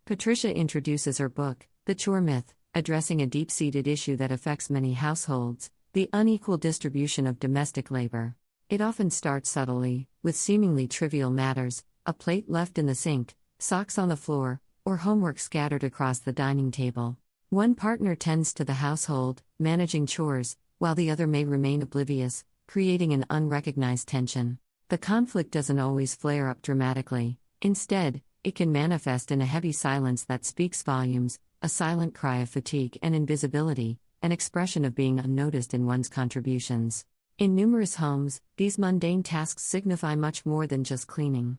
Patricia introduces her book, The Chore Myth, addressing a deep-seated issue that affects many households: the unequal distribution of domestic labor. It often starts subtly, with seemingly trivial matters: a plate left in the sink, socks on the floor, or homework scattered across the dining table. One partner tends to the household, managing chores, while the other may remain oblivious, creating an unrecognized tension. The conflict doesn't always flare up dramatically. Instead, it can manifest in a heavy silence that speaks volumes, a silent cry of fatigue and invisibility, an expression of being unnoticed in one's contributions. In numerous homes, these mundane tasks signify much more than just cleaning.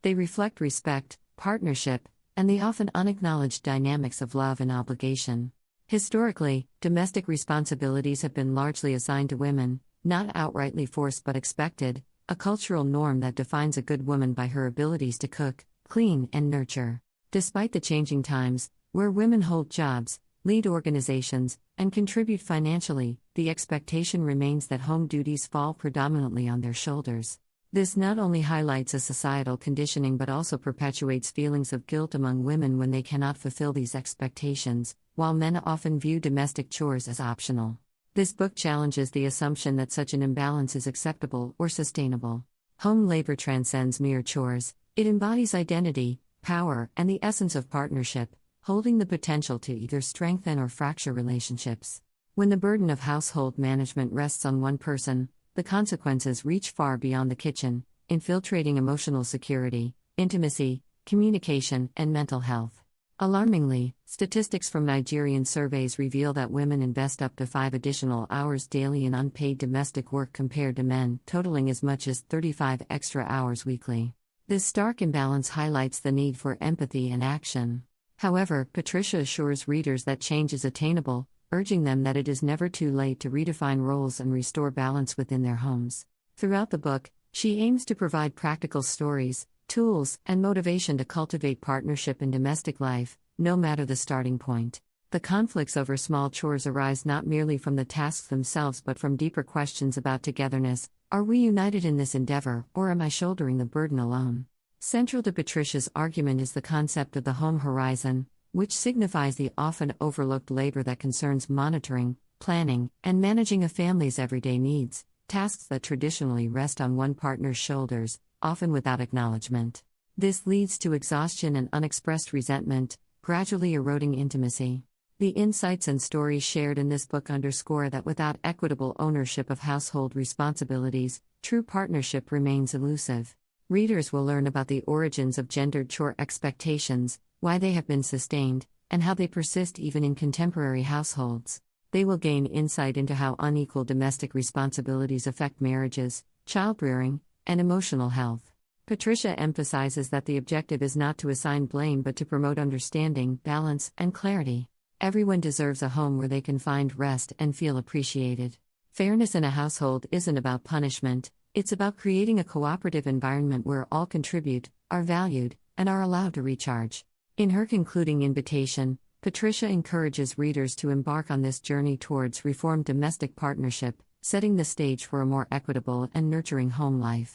They reflect respect, partnership, and the often unacknowledged dynamics of love and obligation. Historically, domestic responsibilities have been largely assigned to women, not outrightly forced but expected, a cultural norm that defines a good woman by her abilities to cook, clean, and nurture. Despite the changing times, where women hold jobs, lead organizations, and contribute financially, the expectation remains that home duties fall predominantly on their shoulders. This not only highlights a societal conditioning but also perpetuates feelings of guilt among women when they cannot fulfill these expectations, while men often view domestic chores as optional. This book challenges the assumption that such an imbalance is acceptable or sustainable. Home labor transcends mere chores; it embodies identity, power, and the essence of partnership, holding the potential to either strengthen or fracture relationships. When the burden of household management rests on one person, the consequences reach far beyond the kitchen, infiltrating emotional security, intimacy, communication, and mental health. Alarmingly, statistics from Nigerian surveys reveal that women invest up to 5 additional hours daily in unpaid domestic work compared to men, totaling as much as 35 extra hours weekly. This stark imbalance highlights the need for empathy and action. However, Patricia assures readers that change is attainable, urging them that it is never too late to redefine roles and restore balance within their homes. Throughout the book, she aims to provide practical stories, tools, and motivation to cultivate partnership in domestic life, no matter the starting point. The conflicts over small chores arise not merely from the tasks themselves but from deeper questions about togetherness. Are we united in this endeavor, or am I shouldering the burden alone? Central to Patricia's argument is the concept of the home horizon, which signifies the often overlooked labor that concerns monitoring, planning, and managing a family's everyday needs, tasks that traditionally rest on one partner's shoulders, often without acknowledgement. This leads to exhaustion and unexpressed resentment, gradually eroding intimacy. The insights and stories shared in this book underscore that without equitable ownership of household responsibilities, true partnership remains elusive. Readers will learn about the origins of gendered chore expectations, why they have been sustained, and how they persist even in contemporary households. They will gain insight into how unequal domestic responsibilities affect marriages, childrearing, and emotional health. Patricia emphasizes that the objective is not to assign blame but to promote understanding, balance, and clarity. Everyone deserves a home where they can find rest and feel appreciated. Fairness in a household isn't about punishment, it's about creating a cooperative environment where all contribute, are valued, and are allowed to recharge. In her concluding invitation, Patricia encourages readers to embark on this journey towards reformed domestic partnership, setting the stage for a more equitable and nurturing home life.